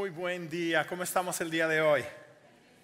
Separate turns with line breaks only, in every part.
Muy buen día. ¿Cómo estamos el día de hoy?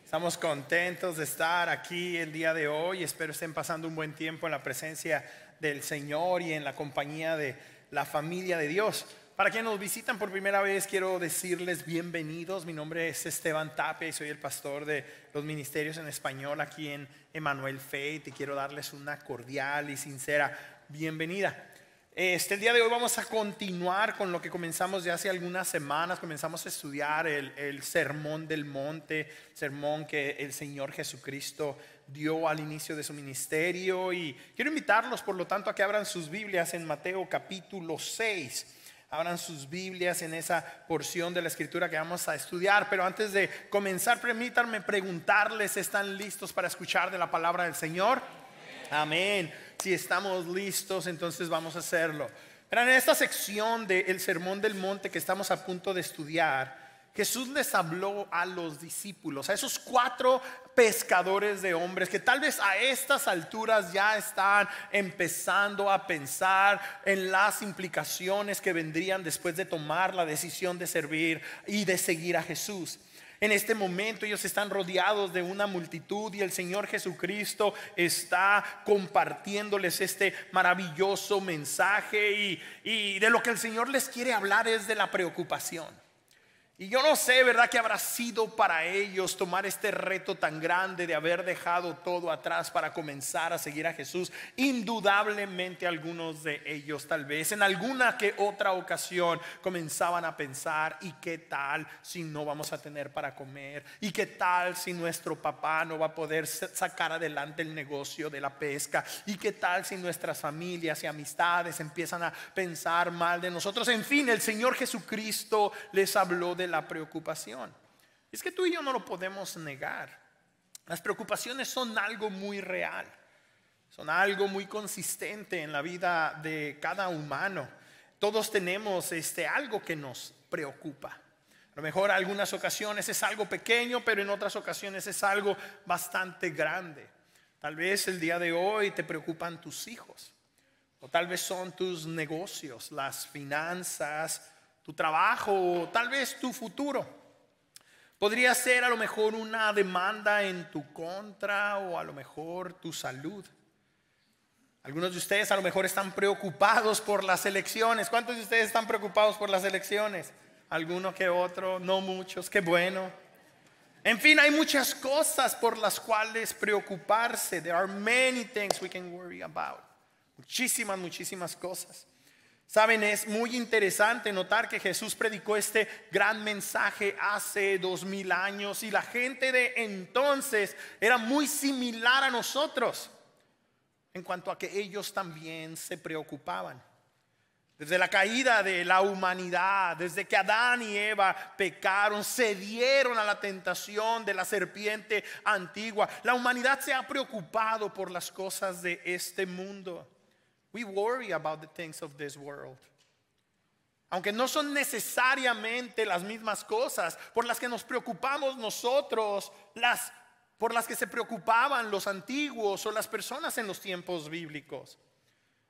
Estamos contentos de estar aquí el día de hoy. Espero estén pasando un buen tiempo en la presencia del Señor y en la compañía de la familia de Dios. Para quienes nos visitan por primera vez, quiero decirles bienvenidos. Mi nombre es Esteban Tapia y soy el pastor de los ministerios en español aquí en Emmanuel Faith, y quiero darles una cordial y sincera bienvenida. El día de hoy vamos a continuar con lo que comenzamos ya hace algunas semanas. Comenzamos a estudiar el Sermón del Monte, sermón que el Señor Jesucristo dio al inicio de su ministerio. Y quiero invitarlos, por lo tanto, a que abran sus Biblias en Mateo capítulo 6. Abran sus Biblias en esa porción de la Escritura que vamos a estudiar. Pero antes de comenzar, permítanme preguntarles: ¿están listos para escuchar de la palabra del Señor? Amén. Si estamos listos, entonces vamos a hacerlo. Pero en esta sección del Sermón del Monte que estamos a punto de estudiar, Jesús les habló a los discípulos, a esos 4 pescadores de hombres que tal vez a estas alturas ya están empezando a pensar en las implicaciones que vendrían después de tomar la decisión de servir y de seguir a Jesús. En este momento ellos están rodeados de una multitud y el Señor Jesucristo está compartiéndoles este maravilloso mensaje, y de lo que el Señor les quiere hablar es de la preocupación. Y yo no sé, ¿verdad?, qué habrá sido para ellos tomar este reto tan grande de haber dejado todo atrás para comenzar a seguir a Jesús. Indudablemente algunos de ellos tal vez en alguna que otra ocasión comenzaban a pensar: ¿y qué tal si no vamos a tener para comer? ¿Y qué tal si nuestro papá no va a poder sacar adelante el negocio de la pesca? ¿Y qué tal si nuestras familias y amistades empiezan a pensar mal de nosotros? En fin, el Señor Jesucristo les habló de la preocupación. Es que tú y yo no lo podemos negar. Las preocupaciones son algo muy real, son algo muy consistente en la vida de cada humano. Todos tenemos algo que nos preocupa. A lo mejor en algunas ocasiones es algo pequeño, pero en otras ocasiones es algo bastante grande. Tal vez el día de hoy te preocupan tus hijos, o tal vez son tus negocios, las finanzas, tu trabajo, o tal vez tu futuro. Podría ser a lo mejor una demanda en tu contra, o a lo mejor tu salud. Algunos de ustedes a lo mejor están preocupados por las elecciones. ¿Cuántos de ustedes están preocupados por las elecciones? Alguno que otro, no muchos, qué bueno. En fin, hay muchas cosas por las cuales preocuparse. There are many things we can worry about. Muchísimas cosas. Saben, es muy interesante notar que Jesús predicó este gran mensaje hace 2000 años y la gente de entonces era muy similar a nosotros en cuanto a que ellos también se preocupaban. Desde la caída de la humanidad, desde que Adán y Eva pecaron, cedieron a la tentación de la serpiente antigua, la humanidad se ha preocupado por las cosas de este mundo. We worry about the things of this world. Aunque no son necesariamente las mismas cosas por las que nos preocupamos nosotros, por las que se preocupaban los antiguos o las personas en los tiempos bíblicos.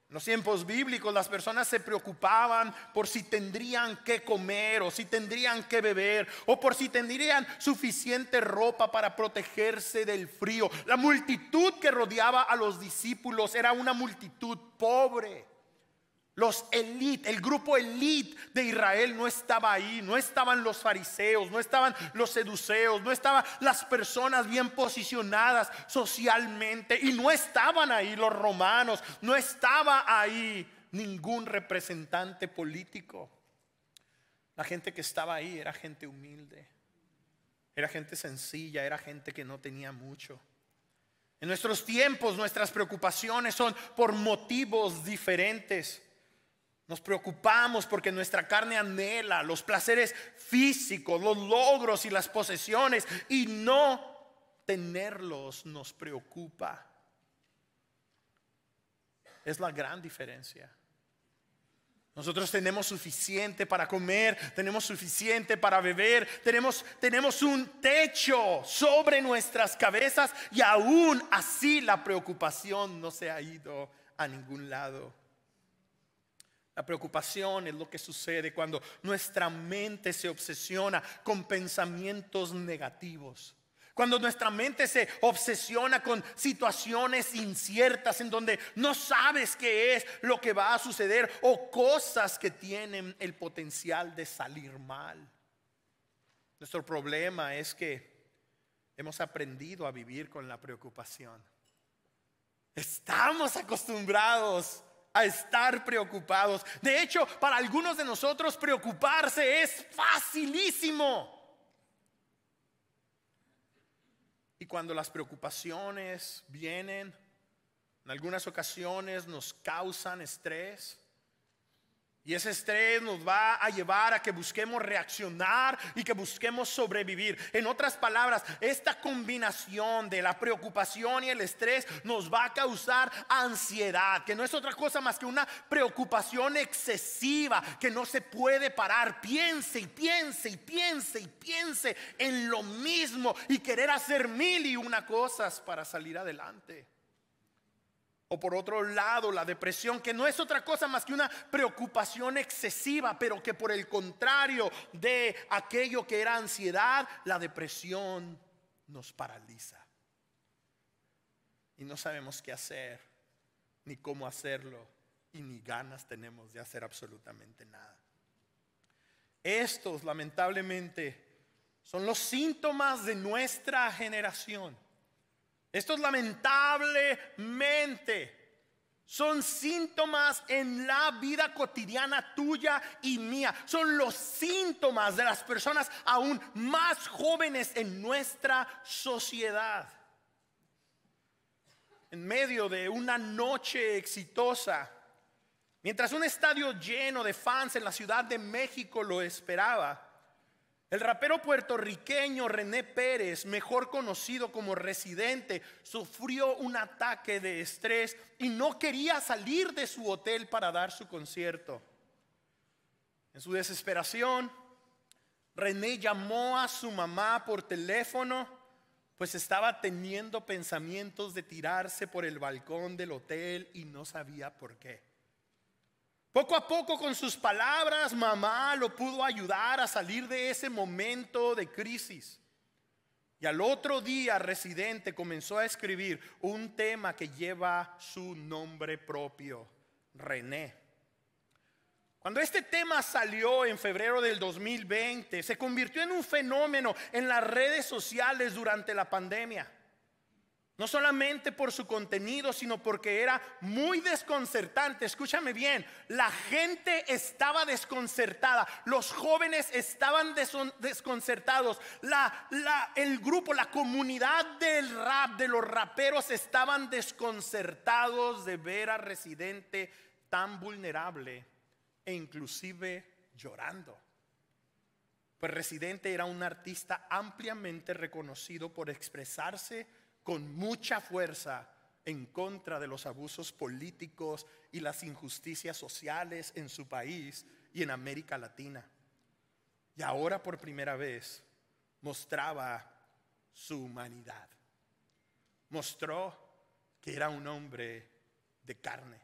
En los tiempos bíblicos las personas se preocupaban por si tendrían que comer, o si tendrían que beber, o por si tendrían suficiente ropa para protegerse del frío. La multitud que rodeaba a los discípulos era una multitud pobre. Los elite, el grupo elite de Israel no estaba ahí. No estaban los fariseos, no estaban los seduceos, no estaban las personas bien posicionadas socialmente, y no estaban ahí los romanos, no estaba ahí ningún representante político. La gente que estaba ahí era gente humilde, era gente sencilla, era gente que no tenía mucho. En nuestros tiempos nuestras preocupaciones son por motivos diferentes. Nos preocupamos porque nuestra carne anhela los placeres físicos, los logros y las posesiones, y no tenerlos nos preocupa. Es la gran diferencia. Nosotros tenemos suficiente para comer, tenemos suficiente para beber, tenemos un techo sobre nuestras cabezas, y aún así la preocupación no se ha ido a ningún lado. La preocupación es lo que sucede cuando nuestra mente se obsesiona con pensamientos negativos. Cuando nuestra mente se obsesiona con situaciones inciertas en donde no sabes qué es lo que va a suceder o cosas que tienen el potencial de salir mal. Nuestro problema es que hemos aprendido a vivir con la preocupación. Estamos acostumbrados a estar preocupados. De hecho, para algunos de nosotros preocuparse es facilísimo. Y cuando las preocupaciones vienen, en algunas ocasiones nos causan estrés. Y ese estrés nos va a llevar a que busquemos reaccionar y que busquemos sobrevivir. En otras palabras, esta combinación de la preocupación y el estrés nos va a causar ansiedad, que no es otra cosa más que una preocupación excesiva que no se puede parar. Piense y piense y piense y piense en lo mismo y querer hacer mil y una cosas para salir adelante. O por otro lado, la depresión, que no es otra cosa más que una preocupación excesiva, pero que por el contrario de aquello que era ansiedad, la depresión nos paraliza. Y no sabemos qué hacer, ni cómo hacerlo, y ni ganas tenemos de hacer absolutamente nada. Estos, lamentablemente, son los síntomas de nuestra generación. Estos lamentablemente son síntomas en la vida cotidiana tuya y mía. Son los síntomas de las personas aún más jóvenes en nuestra sociedad. En medio de una noche exitosa, mientras un estadio lleno de fans en la Ciudad de México lo esperaba, el rapero puertorriqueño René Pérez, mejor conocido como Residente, sufrió un ataque de estrés y no quería salir de su hotel para dar su concierto. En su desesperación, René llamó a su mamá por teléfono, pues estaba teniendo pensamientos de tirarse por el balcón del hotel y no sabía por qué. Poco a poco, con sus palabras, mamá lo pudo ayudar a salir de ese momento de crisis. Y al otro día, Residente comenzó a escribir un tema que lleva su nombre propio, René. Cuando este tema salió en febrero del 2020, se convirtió en un fenómeno en las redes sociales durante la pandemia. No solamente por su contenido, sino porque era muy desconcertante. Escúchame bien, la gente estaba desconcertada, los jóvenes estaban desconcertados, el grupo, la comunidad del rap, de los raperos estaban desconcertados de ver a Residente tan vulnerable e inclusive llorando. Pues Residente era un artista ampliamente reconocido por expresarse con mucha fuerza en contra de los abusos políticos y las injusticias sociales en su país y en América Latina. Y ahora por primera vez mostraba su humanidad. Mostró que era un hombre de carne.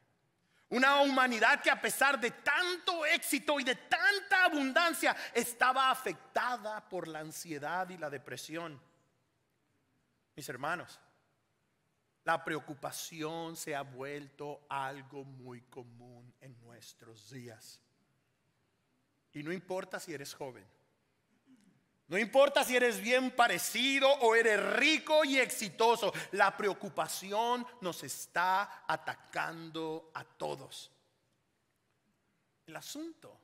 Una humanidad que, a pesar de tanto éxito y de tanta abundancia, estaba afectada por la ansiedad y la depresión. Mis hermanos, la preocupación se ha vuelto algo muy común en nuestros días. Y no importa si eres joven, no importa si eres bien parecido o eres rico y exitoso, la preocupación nos está atacando a todos. El asunto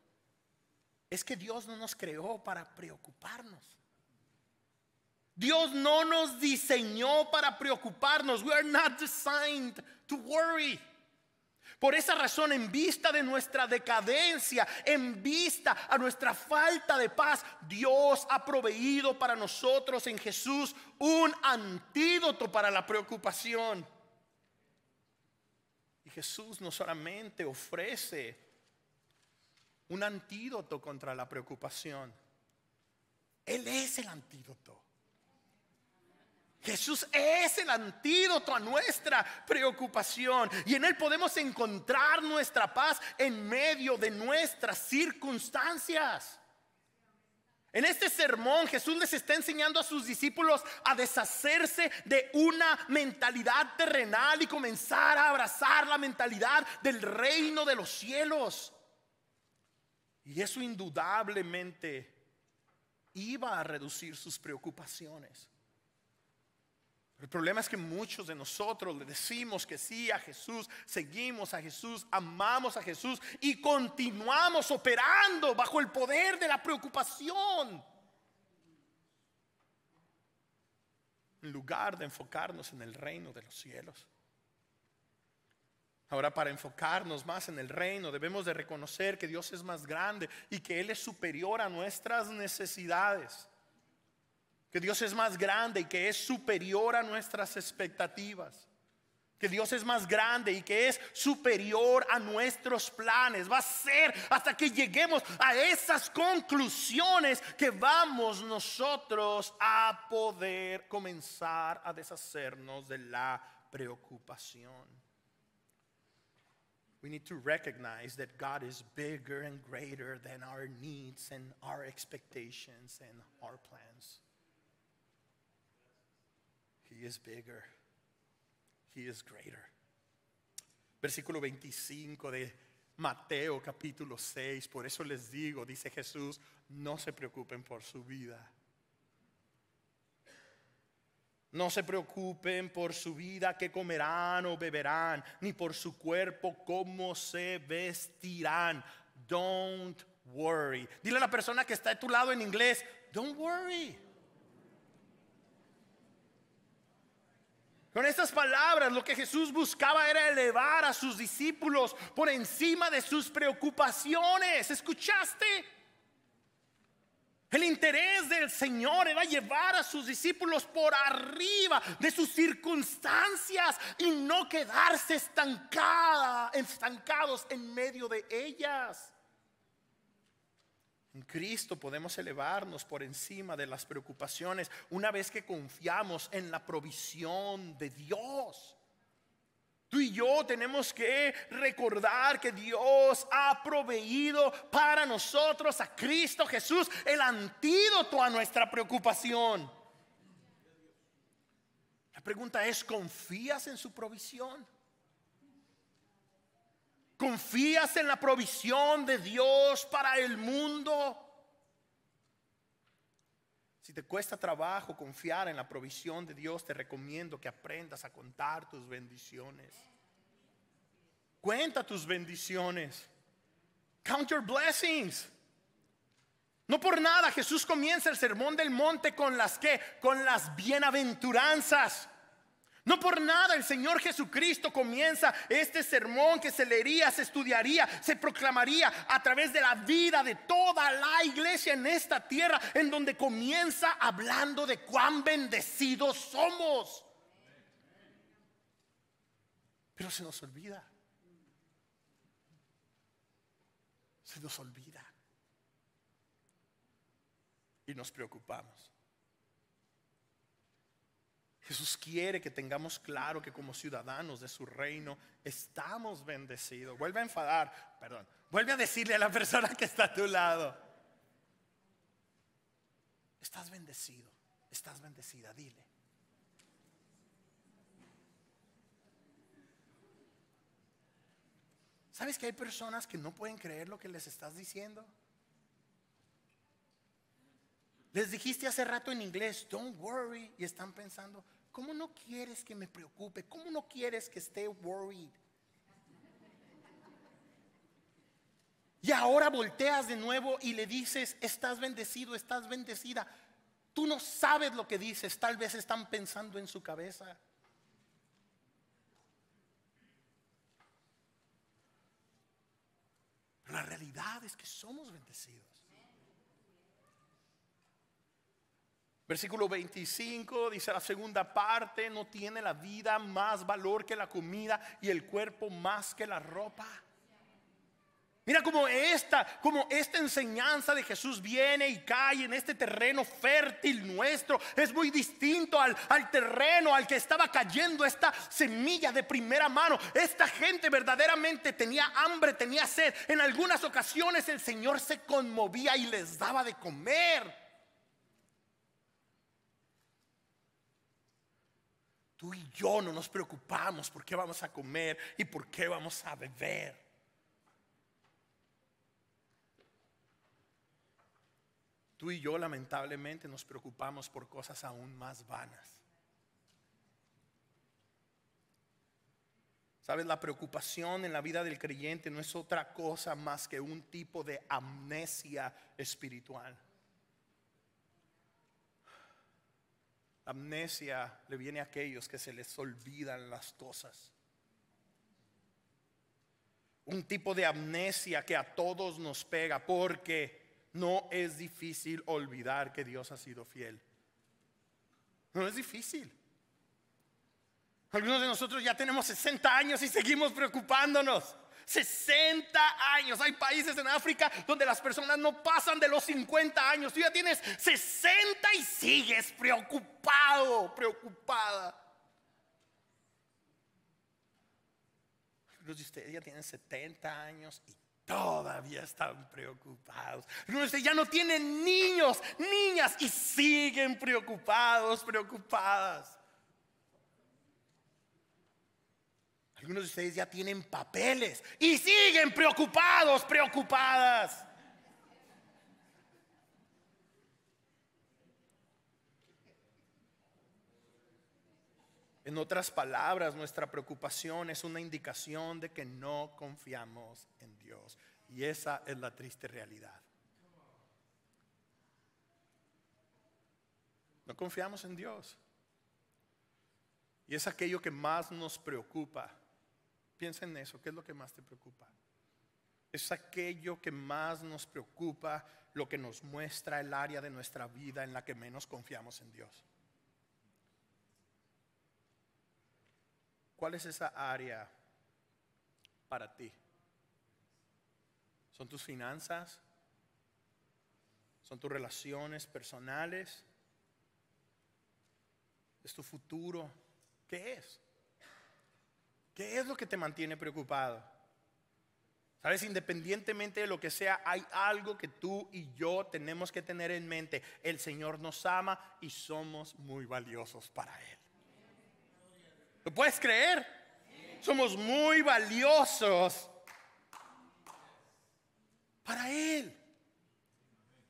es que Dios no nos creó para preocuparnos. Dios no nos diseñó para preocuparnos. We are not designed to worry. Por esa razón, en vista de nuestra decadencia, en vista a nuestra falta de paz, Dios ha proveído para nosotros en Jesús un antídoto para la preocupación. Y Jesús no solamente ofrece un antídoto contra la preocupación, Él es el antídoto. Jesús es el antídoto a nuestra preocupación y en Él podemos encontrar nuestra paz en medio de nuestras circunstancias. En este sermón Jesús les está enseñando a sus discípulos a deshacerse de una mentalidad terrenal y comenzar a abrazar la mentalidad del reino de los cielos. Y eso indudablemente iba a reducir sus preocupaciones. El problema es que muchos de nosotros le decimos que sí a Jesús, seguimos a Jesús, amamos a Jesús y continuamos operando bajo el poder de la preocupación, en lugar de enfocarnos en el reino de los cielos. Ahora, para enfocarnos más en el reino, debemos de reconocer que Dios es más grande y que Él es superior a nuestras necesidades. Que Dios es más grande y que es superior a nuestras expectativas. Que Dios es más grande y que es superior a nuestros planes. Va a ser hasta que lleguemos a esas conclusiones que vamos nosotros a poder comenzar a deshacernos de la preocupación. We need to recognize that God is bigger and greater than our needs and our expectations and our plans. He is bigger. He is greater. Versículo 25 de Mateo capítulo 6. Por eso les digo, dice Jesús, no se preocupen por su vida. No se preocupen por su vida, qué comerán o beberán, ni por su cuerpo, cómo se vestirán. Don't worry. Dile a la persona que está a tu lado en inglés, don't worry. Con estas palabras lo que Jesús buscaba era elevar a sus discípulos por encima de sus preocupaciones. ¿Escuchaste? El interés del Señor era llevar a sus discípulos por arriba de sus circunstancias y no quedarse estancados en medio de ellas. En Cristo podemos elevarnos por encima de las preocupaciones una vez que confiamos en la provisión de Dios. Tú y yo tenemos que recordar que Dios ha proveído para nosotros a Cristo Jesús el antídoto a nuestra preocupación. La pregunta es, ¿confías en su provisión? ¿Confías en la provisión de Dios para el mundo? Si te cuesta trabajo confiar en la provisión de Dios, te recomiendo que aprendas a contar tus bendiciones. Cuenta tus bendiciones. Count your blessings. No por nada Jesús comienza el sermón del monte con las bienaventuranzas. No por nada el Señor Jesucristo comienza este sermón que se leería, se estudiaría, se proclamaría a través de la vida de toda la iglesia en esta tierra, en donde comienza hablando de cuán bendecidos somos. Pero se nos olvida. Se nos olvida. Y nos preocupamos. Jesús quiere que tengamos claro que como ciudadanos de su reino estamos bendecidos. Vuelve a decirle a la persona que está a tu lado, estás bendecido, estás bendecida, dile. ¿Sabes que hay personas que no pueden creer lo que les estás diciendo? Les dijiste hace rato en inglés, don't worry, y están pensando, ¿cómo no quieres que me preocupe? ¿Cómo no quieres que esté worried? Y ahora volteas de nuevo y le dices, estás bendecido, estás bendecida. Tú no sabes lo que dices, tal vez están pensando en su cabeza. Pero la realidad es que somos bendecidos. Versículo 25 dice la segunda parte, no tiene la vida más valor que la comida y el cuerpo más que la ropa. Mira cómo esta enseñanza de Jesús viene y cae en este terreno fértil nuestro. Es muy distinto al terreno al que estaba cayendo esta semilla de primera mano. Esta gente verdaderamente tenía hambre, tenía sed. En algunas ocasiones el Señor se conmovía y les daba de comer. Tú y yo no nos preocupamos por qué vamos a comer y por qué vamos a beber. Tú y yo lamentablemente nos preocupamos por cosas aún más vanas. ¿Sabes? La preocupación en la vida del creyente no es otra cosa más que un tipo de amnesia espiritual. Amnesia le viene a aquellos que se les olvidan las cosas. Un tipo de amnesia que a todos nos pega porque no es difícil olvidar que Dios ha sido fiel. No es difícil. Algunos de nosotros ya tenemos 60 años y seguimos preocupándonos. 60 años. Hay países en África donde las personas no pasan de los 50 años. Tú ya tienes 60 y sigues preocupado, preocupada. Algunos de ustedes ya tienen 70 años y todavía están preocupados. Algunos de ustedes ya no tienen niños, niñas y siguen preocupados, preocupadas. Algunos de ustedes ya tienen papeles y siguen preocupados, preocupadas. En otras palabras, nuestra preocupación es una indicación de que no confiamos en Dios. Y esa es la triste realidad. No confiamos en Dios. Y es aquello que más nos preocupa. Piensa en eso, ¿qué es lo que más te preocupa? Es aquello que más nos preocupa, lo que nos muestra el área de nuestra vida en la que menos confiamos en Dios. ¿Cuál es esa área para ti? ¿Son tus finanzas? ¿Son tus relaciones personales? ¿Es tu futuro? ¿Qué es? ¿Qué es lo que te mantiene preocupado? Sabes, independientemente de lo que sea, hay algo que tú y yo tenemos que tener en mente. El Señor nos ama y somos muy valiosos para Él. ¿Lo puedes creer? Somos muy valiosos para Él.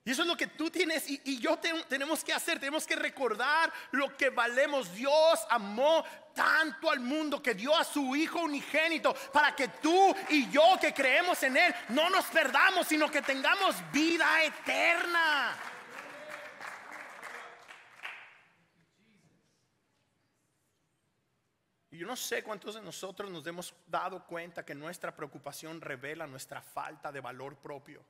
Y eso es lo que tú tienes y yo tenemos que hacer. Tenemos que recordar lo que valemos. Dios amó tanto al mundo que dio a su Hijo unigénito para que tú y yo que creemos en Él no nos perdamos, sino que tengamos vida eterna. Y yo no sé cuántos de nosotros nos hemos dado cuenta que nuestra preocupación revela nuestra falta de valor propio.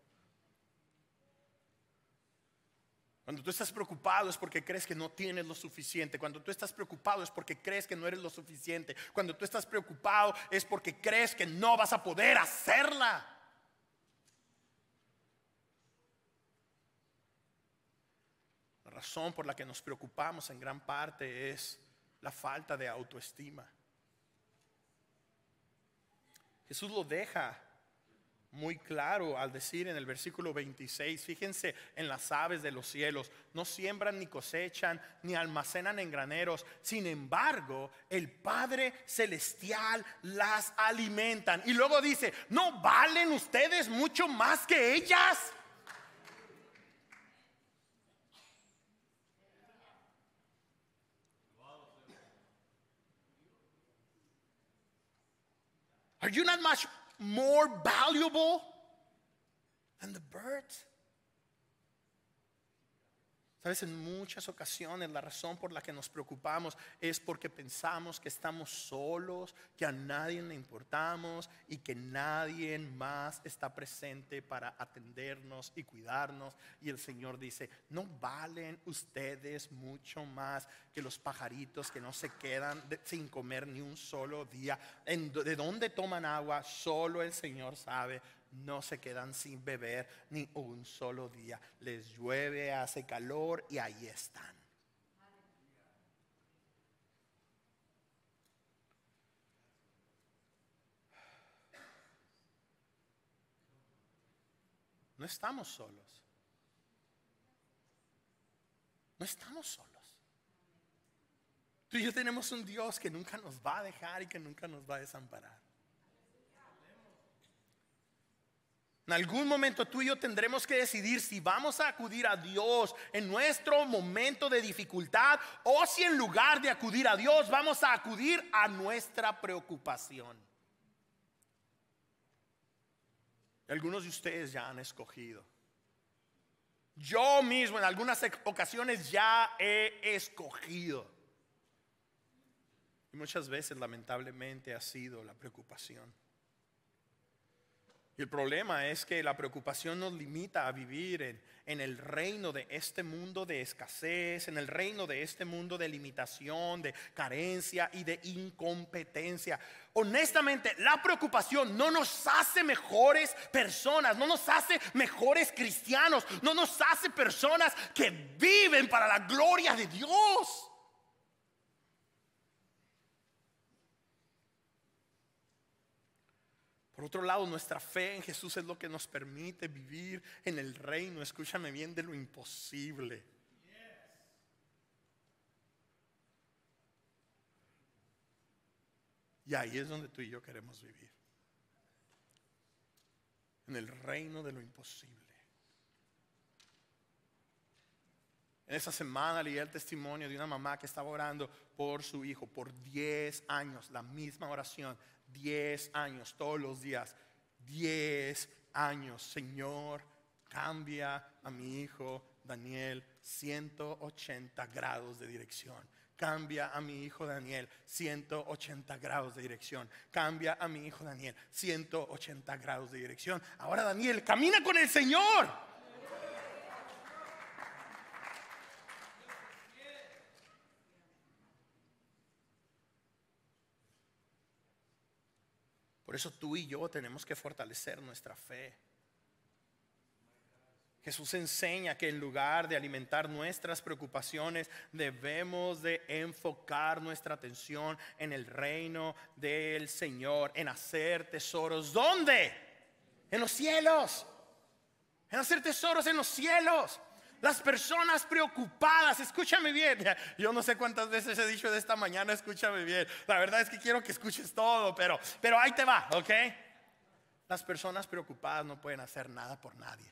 Cuando tú estás preocupado es porque crees que no tienes lo suficiente. Cuando tú estás preocupado es porque crees que no eres lo suficiente. Cuando tú estás preocupado es porque crees que no vas a poder hacerla. La razón por la que nos preocupamos en gran parte es la falta de autoestima. Jesús lo deja muy claro al decir en el versículo 26, fíjense en las aves de los cielos, no siembran ni cosechan ni almacenan en graneros, sin embargo el Padre Celestial las alimentan. Y luego dice, ¿no valen ustedes mucho más que ellas? Are you not much more valuable than the birds? Sabes, en muchas ocasiones la razón por la que nos preocupamos es porque pensamos que estamos solos, que a nadie le importamos y que nadie más está presente para atendernos y cuidarnos. Y el Señor dice, ¿no valen ustedes mucho más que los pajaritos que no se quedan sin comer ni un solo día? ¿De dónde toman agua? Solo el Señor sabe. no se quedan sin beber ni un solo día. Les llueve, hace calor y ahí están. No estamos solos. No estamos solos. Tú y yo tenemos un Dios que nunca nos va a dejar y que nunca nos va a desamparar. En algún momento tú y yo tendremos que decidir si vamos a acudir a Dios en nuestro momento de dificultad o si en lugar de acudir a Dios vamos a acudir a nuestra preocupación. Algunos de ustedes ya han escogido. Yo mismo en algunas ocasiones ya he escogido. Y muchas veces lamentablemente ha sido la preocupación. Y el problema es que la preocupación nos limita a vivir en el reino de este mundo de escasez, en el reino de este mundo de limitación, de carencia y de incompetencia. Honestamente, la preocupación no nos hace mejores personas, no nos hace mejores cristianos, no nos hace personas que viven para la gloria de Dios. Por otro lado, nuestra fe en Jesús es lo que nos permite vivir en el reino, escúchame bien, de lo imposible. Y ahí es donde tú y yo queremos vivir. En el reino de lo imposible. En esa semana leí el testimonio de una mamá que estaba orando por su hijo por 10 años, la misma oración. 10 años, todos los días. 10 años. Señor, cambia a mi hijo Daniel 180 grados de dirección. Cambia a mi hijo Daniel 180 grados de dirección. Cambia a mi hijo Daniel 180 grados de dirección. Ahora Daniel, camina con el Señor. Por eso tú y yo tenemos que fortalecer nuestra fe. Jesús enseña que en lugar de alimentar nuestras preocupaciones, debemos de enfocar nuestra atención en el reino del Señor, en hacer tesoros. ¿Dónde? En los cielos. En hacer tesoros en los cielos. Las personas preocupadas, escúchame bien. Yo no sé cuántas veces he dicho de esta mañana, escúchame bien. La verdad es que quiero que escuches todo, pero ahí te va, ¿ok? Las personas preocupadas no pueden hacer nada por nadie.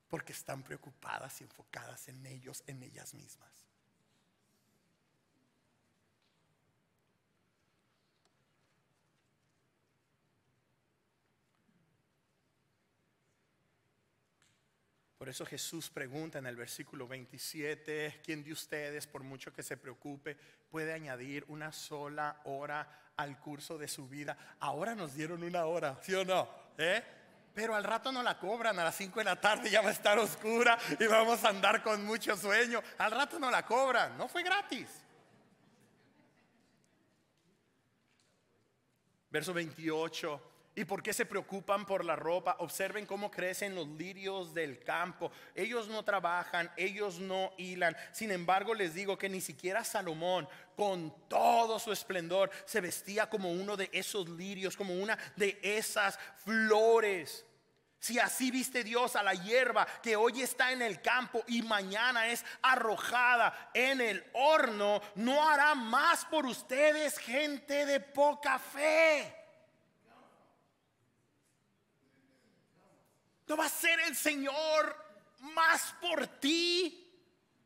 Porque están preocupadas y enfocadas en ellos, en ellas mismas. Por eso Jesús pregunta en el versículo 27, ¿quién de ustedes, por mucho que se preocupe, puede añadir una sola hora al curso de su vida? Ahora nos dieron una hora, ¿sí o no? Pero al rato no la cobran, a las 5 de la tarde ya va a estar oscura y vamos a andar con mucho sueño. Al rato no la cobran, no fue gratis. Verso 28. ¿Y por qué se preocupan por la ropa? Observen cómo crecen los lirios del campo. Ellos no trabajan, ellos no hilan. Sin embargo, les digo que ni siquiera Salomón, con todo su esplendor, se vestía como uno de esos lirios, como una de esas flores. Si así viste Dios a la hierba que hoy está en el campo y mañana es arrojada en el horno, ¿no hará más por ustedes, gente de poca fe? ¿No va a ser el Señor más por ti?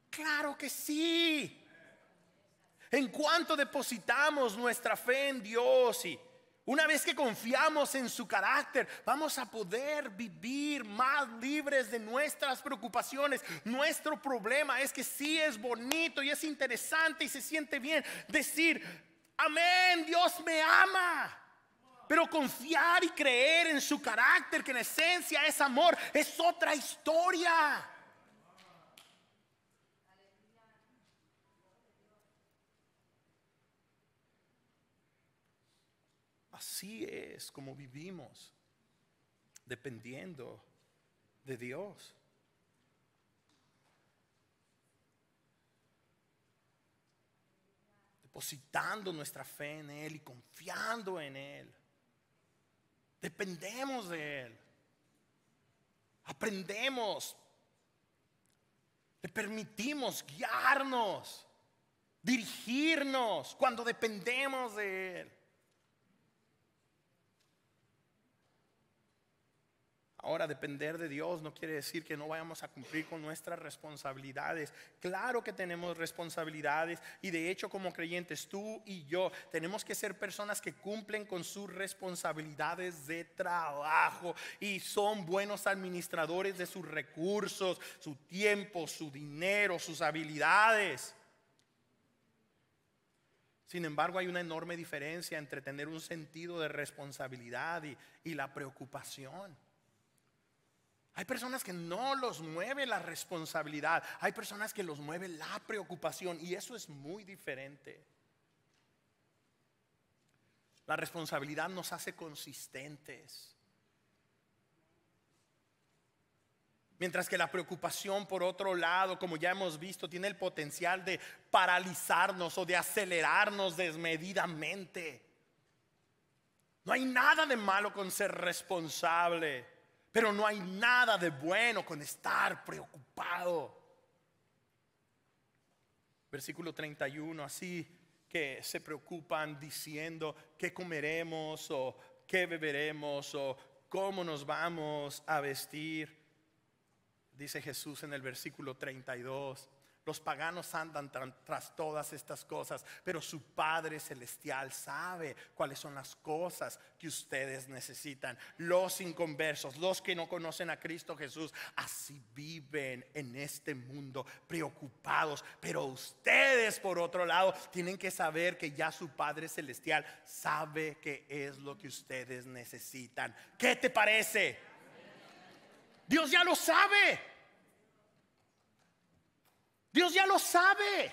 Claro que sí. En cuanto depositamos nuestra fe en Dios y una vez que confiamos en su carácter, vamos a poder vivir más libres de nuestras preocupaciones. Nuestro problema es que sí es bonito y es interesante y se siente bien decir, amén, Dios me ama. Pero confiar y creer en su carácter, que en esencia es amor, es otra historia. Así es como vivimos, dependiendo de Dios. Depositando nuestra fe en Él y confiando en Él. Dependemos de Él. Aprendemos. Le permitimos guiarnos, dirigirnos cuando dependemos de Él. Ahora, depender de Dios no quiere decir que no vayamos a cumplir con nuestras responsabilidades. Claro que tenemos responsabilidades y de hecho como creyentes tú y yo tenemos que ser personas que cumplen con sus responsabilidades de trabajo y son buenos administradores de sus recursos, su tiempo, su dinero, sus habilidades. Sin embargo, hay una enorme diferencia entre tener un sentido de responsabilidad y la preocupación. Hay personas que no los mueve la responsabilidad. Hay personas que los mueve la preocupación. Y eso es muy diferente. La responsabilidad nos hace consistentes. Mientras que la preocupación, por otro lado, como ya hemos visto, tiene el potencial de paralizarnos o de acelerarnos desmedidamente. No hay nada de malo con ser responsable. Pero no hay nada de bueno con estar preocupado. Versículo 31, así que se preocupan diciendo qué comeremos o qué beberemos o cómo nos vamos a vestir. Dice Jesús en el versículo 32. Los paganos andan tras todas estas cosas, pero su Padre Celestial sabe cuáles son las cosas que ustedes necesitan. Los inconversos, los que no conocen a Cristo Jesús, así viven en este mundo preocupados. Pero ustedes, por otro lado, tienen que saber que ya su Padre Celestial sabe qué es lo que ustedes necesitan. ¿Qué te parece? Dios ya lo sabe. Dios ya lo sabe.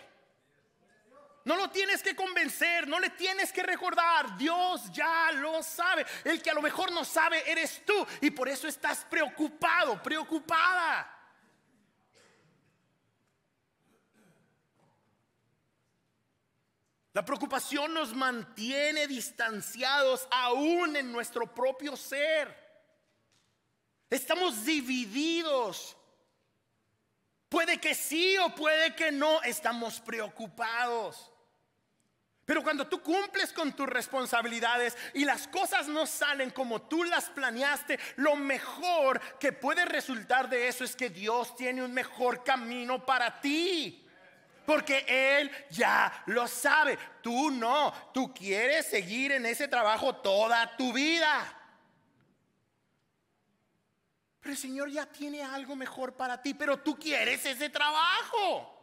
No lo tienes que convencer, no le tienes que recordar. Dios ya lo sabe. El que a lo mejor no sabe eres tú. Y por eso estás preocupado, preocupada. La preocupación nos mantiene distanciados aún en nuestro propio ser. Estamos divididos. Puede que sí o puede que no, estamos preocupados. Pero cuando tú cumples con tus responsabilidades y las cosas no salen como tú las planeaste, lo mejor que puede resultar de eso es que Dios tiene un mejor camino para ti. Porque Él ya lo sabe. Tú no, tú quieres seguir en ese trabajo toda tu vida. Pero el Señor ya tiene algo mejor para ti. Pero tú quieres ese trabajo.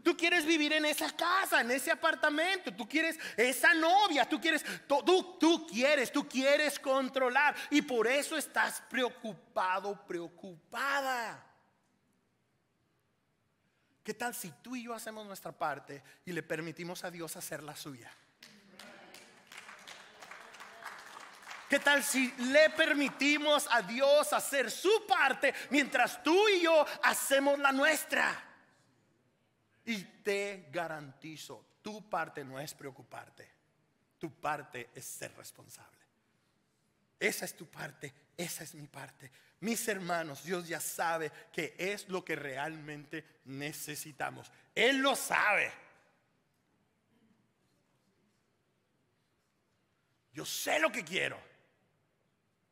Tú quieres vivir en esa casa, en ese apartamento. Tú quieres esa novia. Tú quieres controlar. Y por eso estás preocupado, preocupada. ¿Qué tal si tú y yo hacemos nuestra parte y le permitimos a Dios hacer la suya? ¿Qué tal si le permitimos a Dios hacer su parte mientras tú y yo hacemos la nuestra? Y te garantizo, tu parte no es preocuparte, tu parte es ser responsable. Esa es tu parte, esa es mi parte. Mis hermanos, Dios ya sabe qué es lo que realmente necesitamos. Él lo sabe. Yo sé lo que quiero,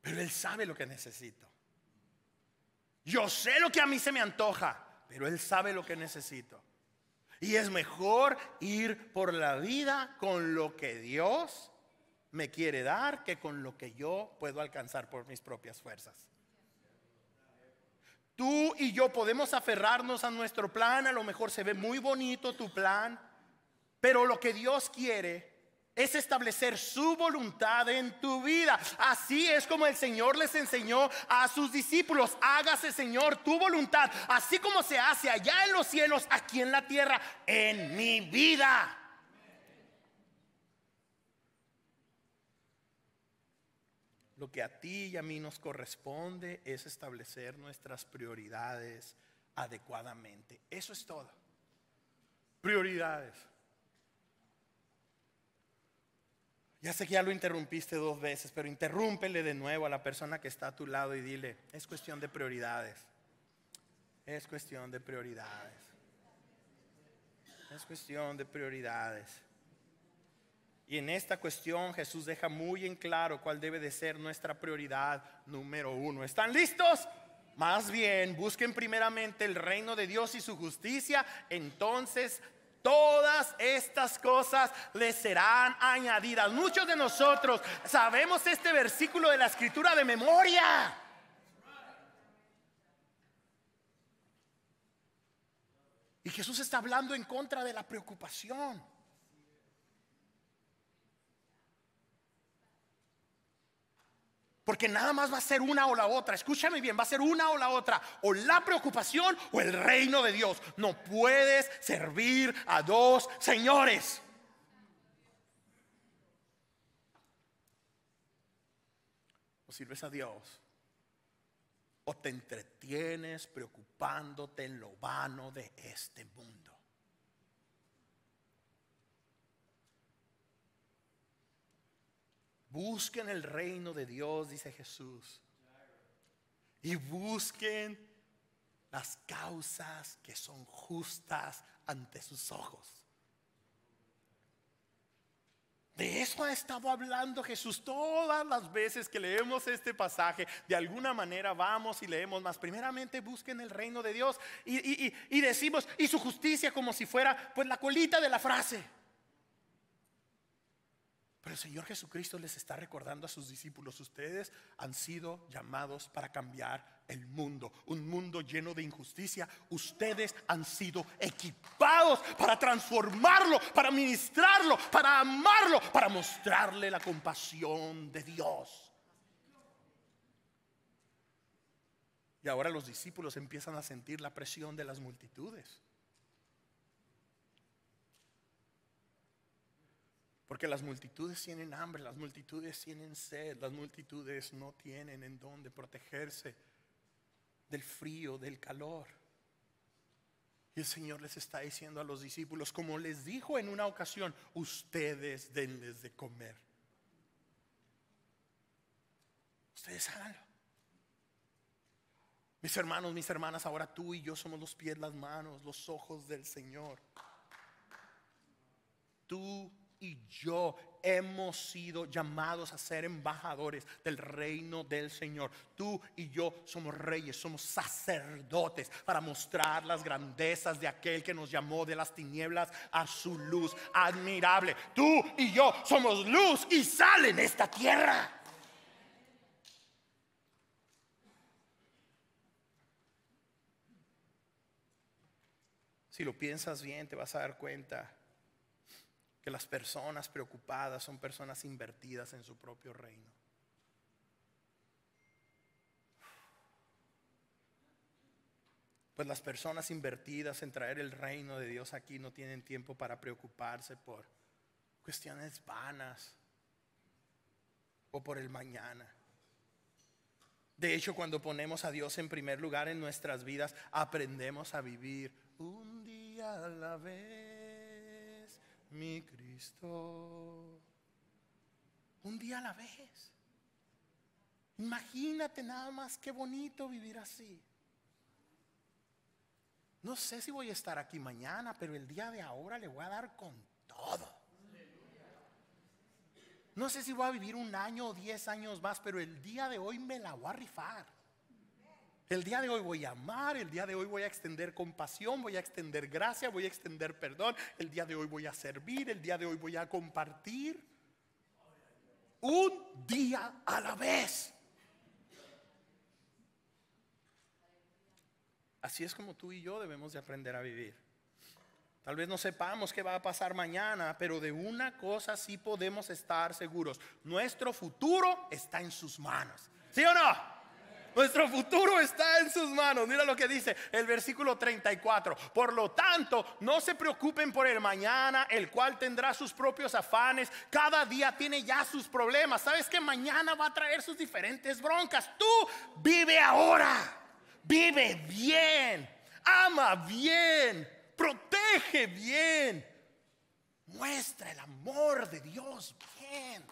pero Él sabe lo que necesito. Yo sé lo que a mí se me antoja, pero Él sabe lo que necesito. Y es mejor ir por la vida con lo que Dios me quiere dar que con lo que yo puedo alcanzar por mis propias fuerzas. Tú y yo podemos aferrarnos a nuestro plan. A lo mejor se ve muy bonito tu plan, pero lo que Dios quiere es establecer su voluntad en tu vida. Así es como el Señor les enseñó a sus discípulos: hágase, Señor, tu voluntad, así como se hace allá en los cielos, aquí en la tierra, en mi vida. Lo que a ti y a mí nos corresponde es establecer nuestras prioridades adecuadamente. Eso es todo. Prioridades. Ya sé que ya lo interrumpiste 2 veces, pero interrúmpele de nuevo a la persona que está a tu lado y dile: es cuestión de prioridades. Es cuestión de prioridades. Es cuestión de prioridades. Y en esta cuestión Jesús deja muy en claro cuál debe de ser nuestra prioridad número 1. ¿Están listos? Más bien, busquen primeramente el reino de Dios y su justicia, entonces todas estas cosas les serán añadidas. Muchos de nosotros sabemos este versículo de la Escritura de memoria. Y Jesús está hablando en contra de la preocupación. Porque nada más va a ser una o la otra. Escúchame bien, va a ser una o la otra. O la preocupación o el reino de Dios. No puedes servir a 2 señores. O sirves a Dios, o te entretienes preocupándote en lo vano de este mundo. Busquen el reino de Dios, dice Jesús, y busquen las causas que son justas ante sus ojos. De eso ha estado hablando Jesús todas las veces que leemos este pasaje. De alguna manera vamos y leemos más. Primeramente busquen el reino de Dios y decimos, y su justicia, como si fuera pues la colita de la frase. Pero el Señor Jesucristo les está recordando a sus discípulos: ustedes han sido llamados para cambiar el mundo, un mundo lleno de injusticia. Ustedes han sido equipados para transformarlo, para ministrarlo, para amarlo, para mostrarle la compasión de Dios. Y ahora los discípulos empiezan a sentir la presión de las multitudes. Porque las multitudes tienen hambre, las multitudes tienen sed, las multitudes no tienen en dónde protegerse del frío, del calor. Y el Señor les está diciendo a los discípulos, como les dijo en una ocasión: ustedes denles de comer. Ustedes háganlo. Mis hermanos, mis hermanas, ahora tú y yo somos los pies, las manos, los ojos del Señor. Tú y yo hemos sido llamados a ser embajadores del reino del Señor. Tú y yo somos reyes, somos sacerdotes para mostrar las grandezas de aquel que nos llamó de las tinieblas a su luz admirable. Tú y yo somos luz y sal en esta tierra. Si lo piensas bien, te vas a dar cuenta que las personas preocupadas son personas invertidas en su propio reino. Pues las personas invertidas en traer el reino de Dios aquí no tienen tiempo para preocuparse por cuestiones vanas o por el mañana. De hecho, cuando ponemos a Dios en primer lugar en nuestras vidas, aprendemos a vivir un día a la vez, mi Cristo. Un día a la vez. Imagínate nada más qué bonito vivir así. No sé si voy a estar aquí mañana, pero el día de ahora le voy a dar con todo. No sé si voy a vivir 1 año o 10 años más, pero el día de hoy me la voy a rifar. El día de hoy voy a amar, el día de hoy voy a extender compasión, voy a extender gracia, voy a extender perdón. El día de hoy voy a servir, el día de hoy voy a compartir. Un día a la vez. Así es como tú y yo debemos de aprender a vivir. Tal vez no sepamos qué va a pasar mañana, pero de una cosa sí podemos estar seguros: nuestro futuro está en sus manos. ¿Sí o no? Nuestro futuro está en sus manos. Mira lo que dice el versículo 34. Por lo tanto, no se preocupen por el mañana, el cual tendrá sus propios afanes. Cada día tiene ya sus problemas. Sabes que mañana va a traer sus diferentes broncas. Tú vive ahora. Vive bien. Ama bien. Protege bien. Muestra el amor de Dios bien.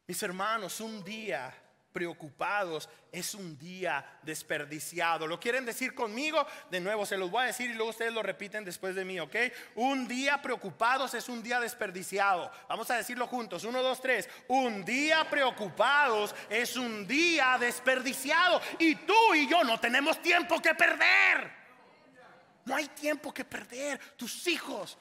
Mis hermanos, un día preocupados es un día desperdiciado. ¿Lo quieren decir conmigo? De nuevo se los voy a decir y luego ustedes lo repiten después de mí, ¿ok? Un día preocupados es un día desperdiciado. Vamos a decirlo juntos, 1, 2, 3. Un día preocupados es un día desperdiciado. Y tú y yo no tenemos tiempo que perder. No hay tiempo que perder. Tus hijos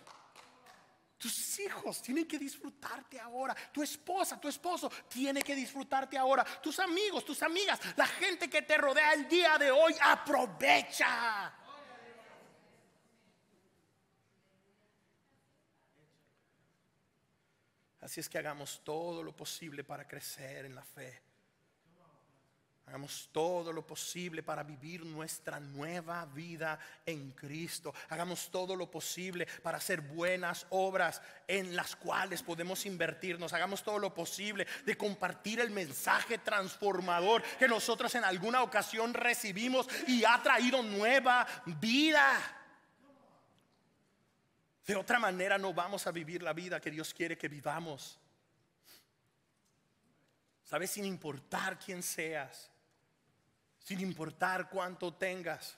tienen que disfrutarte ahora. Tu esposa, tu esposo tiene que disfrutarte ahora. Tus amigos, tus amigas, la gente que te rodea el día de hoy, aprovecha. Así es que hagamos todo lo posible para crecer en la fe. Hagamos todo lo posible para vivir nuestra nueva vida en Cristo. Hagamos todo lo posible para hacer buenas obras en las cuales podemos invertirnos. Hagamos todo lo posible de compartir el mensaje transformador que nosotros en alguna ocasión recibimos y ha traído nueva vida. De otra manera no vamos a vivir la vida que Dios quiere que vivamos. ¿Sabes? Sin importar quién seas, sin importar cuánto tengas,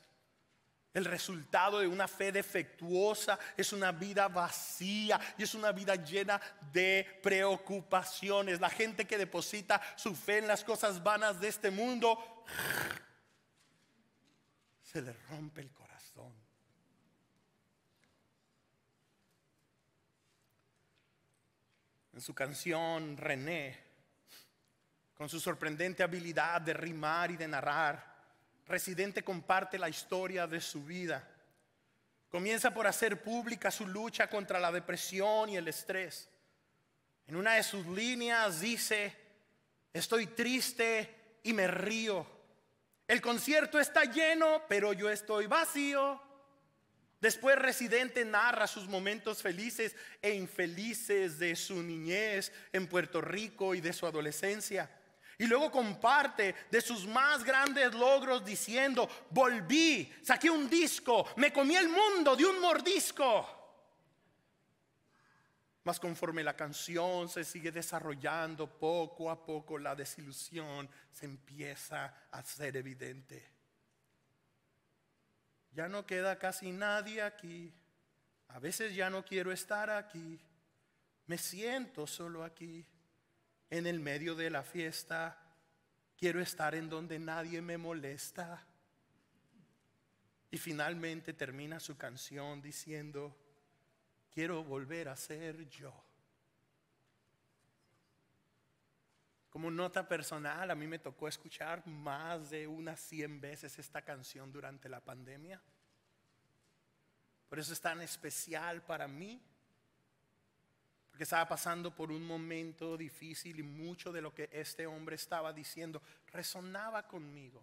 el resultado de una fe defectuosa es una vida vacía y es una vida llena de preocupaciones. La gente que deposita su fe en las cosas vanas de este mundo, se le rompe el corazón. En su canción, René, con su sorprendente habilidad de rimar y de narrar, Residente comparte la historia de su vida. Comienza por hacer pública su lucha contra la depresión y el estrés. En una de sus líneas dice: estoy triste y me río. El concierto está lleno, pero yo estoy vacío. Después Residente narra sus momentos felices e infelices de su niñez en Puerto Rico y de su adolescencia. Y luego comparte de sus más grandes logros diciendo: volví, saqué un disco, me comí el mundo de un mordisco. Mas conforme la canción se sigue desarrollando, poco a poco la desilusión se empieza a hacer evidente. Ya no queda casi nadie aquí. A veces ya no quiero estar aquí. Me siento solo aquí. En el medio de la fiesta, quiero estar en donde nadie me molesta. Y finalmente termina su canción diciendo: quiero volver a ser yo. Como nota personal, a mí me tocó escuchar más de unas 100 veces esta canción durante la pandemia. Por eso es tan especial para mí. Que estaba pasando por un momento difícil y mucho de lo que este hombre estaba diciendo resonaba conmigo.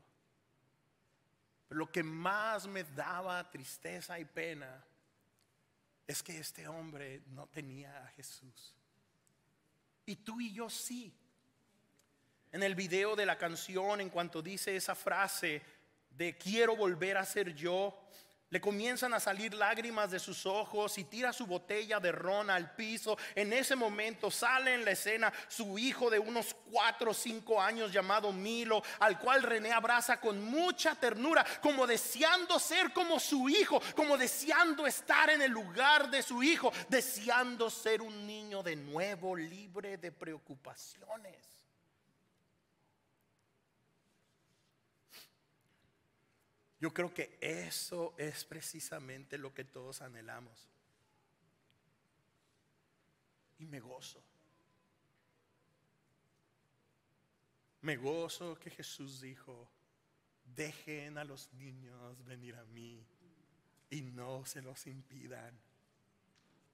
Pero lo que más me daba tristeza y pena es que este hombre no tenía a Jesús. Y tú y yo sí. En el video de la canción, en cuanto dice esa frase de quiero volver a ser yo, le comienzan a salir lágrimas de sus ojos y tira su botella de ron al piso. En ese momento sale en la escena su hijo de unos 4 o 5 años llamado Milo, al cual René abraza con mucha ternura, como deseando ser como su hijo, como deseando estar en el lugar de su hijo, deseando ser un niño de nuevo, libre de preocupaciones. Yo creo que eso es precisamente lo que todos anhelamos. Y me gozo. Me gozo que Jesús dijo: dejen a los niños venir a mí y no se los impidan,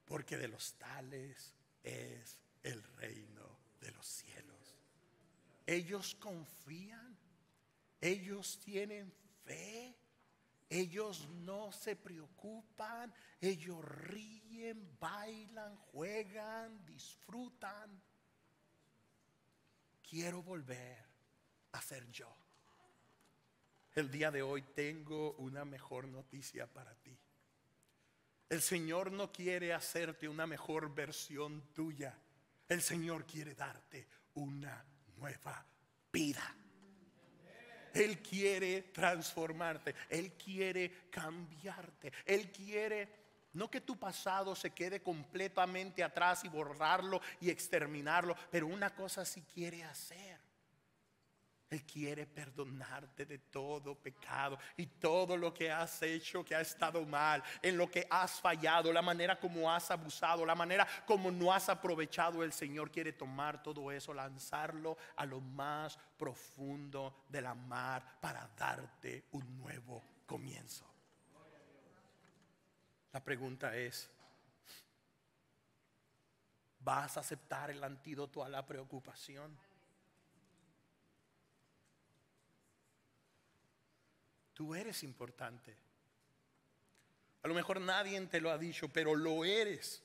porque de los tales es el reino de los cielos. Ellos confían, ellos tienen fe, ellos no se preocupan, ellos ríen, bailan, juegan, disfrutan. Quiero volver a ser yo. El día de hoy tengo una mejor noticia para ti. El Señor no quiere hacerte una mejor versión tuya. El Señor quiere darte una nueva vida. Él quiere transformarte. Él quiere cambiarte. Él quiere no que tu pasado se quede completamente atrás y borrarlo y exterminarlo, pero una cosa sí quiere hacer. Él quiere perdonarte de todo pecado y todo lo que has hecho que ha estado mal, en lo que has fallado, la manera como has abusado, la manera como no has aprovechado. El Señor quiere tomar todo eso, lanzarlo a lo más profundo del mar para darte un nuevo comienzo. La pregunta es: ¿vas a aceptar el antídoto a la preocupación? Tú eres importante. A lo mejor nadie te lo ha dicho, pero lo eres.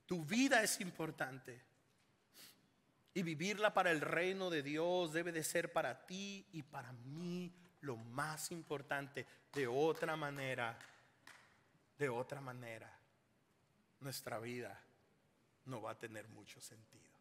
Tu vida es importante. Y vivirla para el reino de Dios debe de ser para ti y para mí lo más importante. De otra manera, nuestra vida no va a tener mucho sentido.